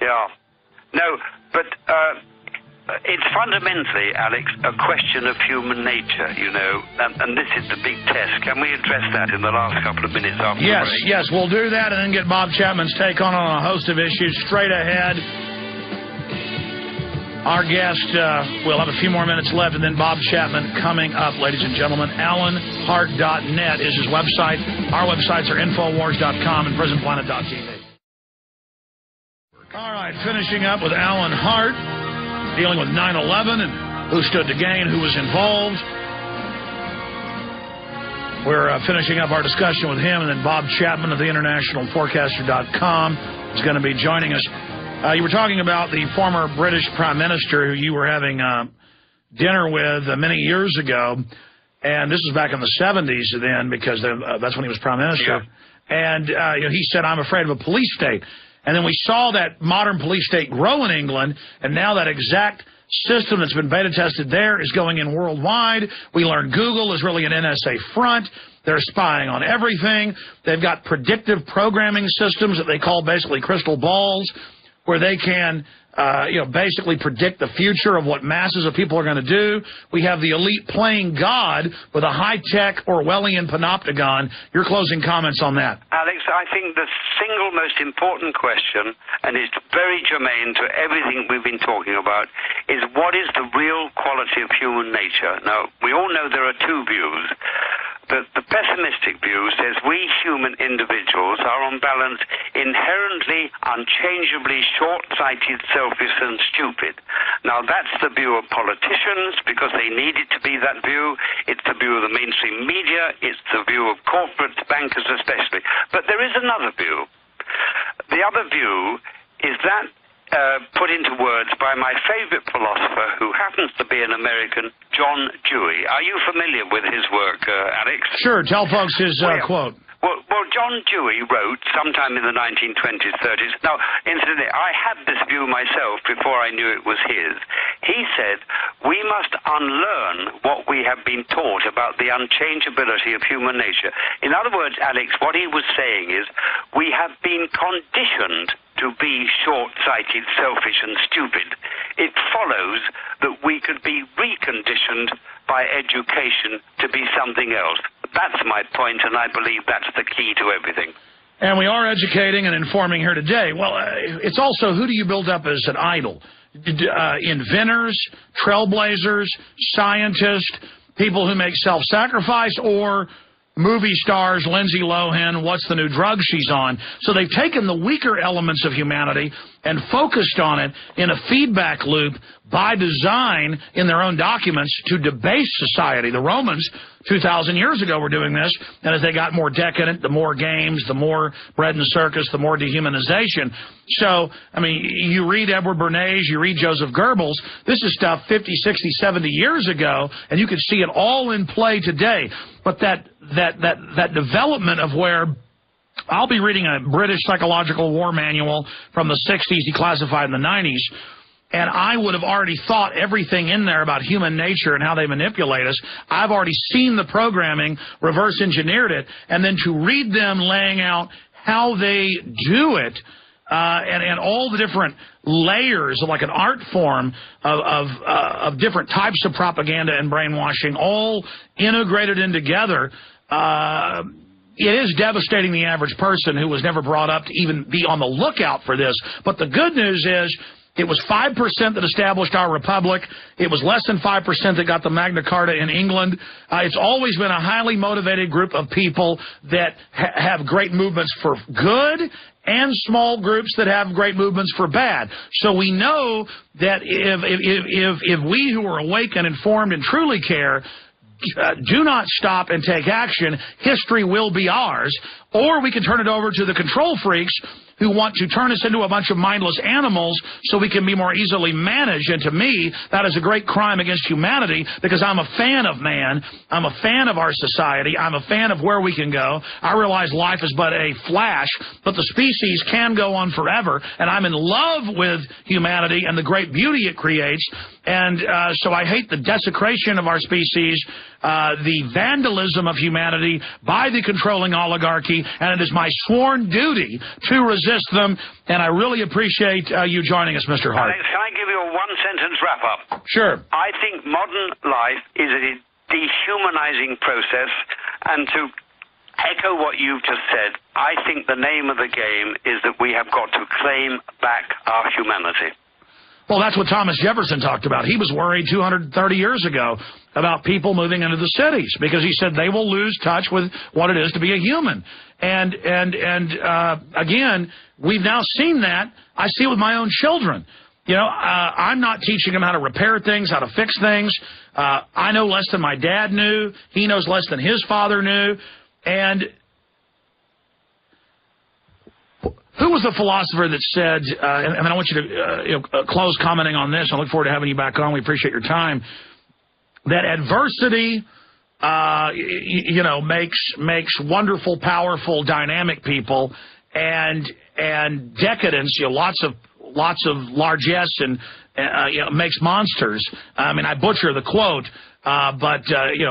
Yeah. No, but it's fundamentally, Alex, a question of human nature, you know, and this is the big test. Can we address that in the last couple of minutes after the break? Yes, we'll do that and then get Bob Chapman's take on a host of issues straight ahead. Our guest, we'll have a few more minutes left, and then Bob Chapman coming up, ladies and gentlemen. AlanHart.net is his website. Our websites are Infowars.com and PrisonPlanet.tv. All right, finishing up with Alan Hart, dealing with 9/11 and who stood to gain, who was involved. We're finishing up our discussion with him, and then Bob Chapman of the InternationalForecaster.com is going to be joining us. You were talking about the former British Prime Minister who you were having dinner with many years ago, and this was back in the 70s then, because that's when he was Prime Minister. Yeah. And he said, "I'm afraid of a police state." And then we saw that modern police state grow in England, and now that exact system that's been beta tested there is going in worldwide. We learned Google is really an NSA front. They're spying on everything. They've got predictive programming systems that they call basically crystal balls, where they can basically predict the future of what masses of people are going to do. We have the elite playing God with a high-tech Orwellian panopticon. Your closing comments on that? Alex, I think the single most important question, and it's very germane to everything we've been talking about, is what is the real quality of human nature? Now, we all know there are two views. The pessimistic view says we human individuals are on balance inherently, unchangeably short-sighted, selfish and stupid. Now that's the view of politicians because they need it to be that view. It's the view of the mainstream media. It's the view of corporate bankers especially. But there is another view. The other view is that put into words by my favorite philosopher, who happens to be an American, John Dewey. Are you familiar with his work, Alex? Sure. Tell folks his quote. Well, John Dewey wrote sometime in the 1920s, 30s. Now, incidentally, I had this view myself before I knew it was his. He said, we must unlearn what we have been taught about the unchangeability of human nature. In other words, Alex, what he was saying is, we have been conditioned to be short-sighted, selfish and stupid. It follows that we could be reconditioned by education to be something else. That's my point, and I believe that's the key to everything. And we are educating and informing here today. Well, it's also, who do you build up as an idol? Inventors, trailblazers, scientists, people who make self-sacrifice, or movie stars, Lindsay Lohan, what's the new drug she's on? So they've taken the weaker elements of humanity and focused on it in a feedback loop by design in their own documents to debase society. The Romans 2,000 years ago were doing this, and as they got more decadent, the more games, the more bread and circus, the more dehumanization. So, I mean, you read Edward Bernays, you read Joseph Goebbels, this is stuff 50, 60, 70 years ago, and you can see it all in play today. But that development of where I'll be reading a British psychological war manual from the 60s, declassified in the 90s, and I would have already thought everything in there about human nature and how they manipulate us. I've already seen the programming, reverse engineered it, and then to read them laying out how they do it, and all the different layers of like an art form of different types of propaganda and brainwashing, all integrated in together. It is devastating the average person who was never brought up to even be on the lookout for this. But the good news is it was 5% that established our republic. It was less than 5% that got the Magna Carta in England. It's always been a highly motivated group of people that have great movements for good and small groups that have great movements for bad. So we know that if we who are awake and informed and truly care do not stop and take action, history will be ours. Or we can turn it over to the control freaks who want to turn us into a bunch of mindless animals so we can be more easily managed. And to me, that is a great crime against humanity, because I'm a fan of man. I'm a fan of our society. I'm a fan of where we can go. I realize life is but a flash, but the species can go on forever. And I'm in love with humanity and the great beauty it creates. And so I hate the desecration of our species, the vandalism of humanity by the controlling oligarchy, and it is my sworn duty to resist them. And I really appreciate you joining us, Mr. Hart. Alex, can I give you a one-sentence wrap-up? Sure. I think modern life is a dehumanizing process, and to echo what you've just said, I think the name of the game is that we have got to claim back our humanity. Well, that's what Thomas Jefferson talked about. He was worried 230 years ago about people moving into the cities because he said they will lose touch with what it is to be a human. And again, we've now seen that. I see it with my own children. You know, I'm not teaching them how to repair things, how to fix things. I know less than my dad knew. He knows less than his father knew. And who was the philosopher that said, and I want you to close commenting on this. I look forward to having you back on. We appreciate your time. That adversity, makes wonderful, powerful, dynamic people, and decadence, lots of largesse and makes monsters. I mean, I butcher the quote, but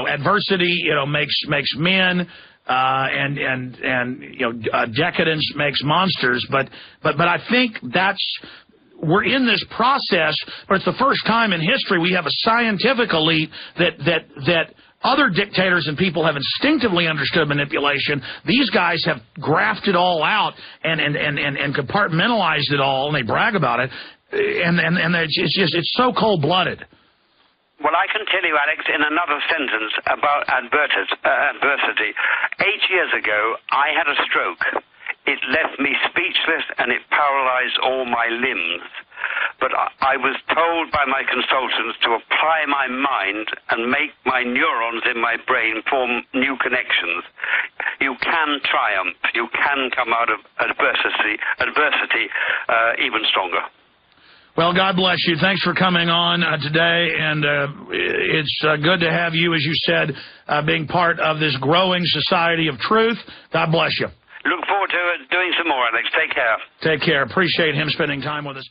adversity, makes men. Decadence makes monsters, but I think we're in this process, but it's the first time in history we have a scientific elite that other dictators and people have instinctively understood manipulation. These guys have graphed it all out and compartmentalized it all, and they brag about it, and it's so cold-blooded. Well, I can tell you, Alex, in another sentence about adversity. 8 years ago, I had a stroke. It left me speechless and it paralyzed all my limbs. But I was told by my consultants to apply my mind and make my neurons in my brain form new connections. You can triumph. You can come out of adversity even stronger. Well, God bless you. Thanks for coming on today, and it's good to have you, as you said, being part of this growing society of truth. God bless you. Look forward to doing some more, Alex. Take care. Take care. Appreciate him spending time with us.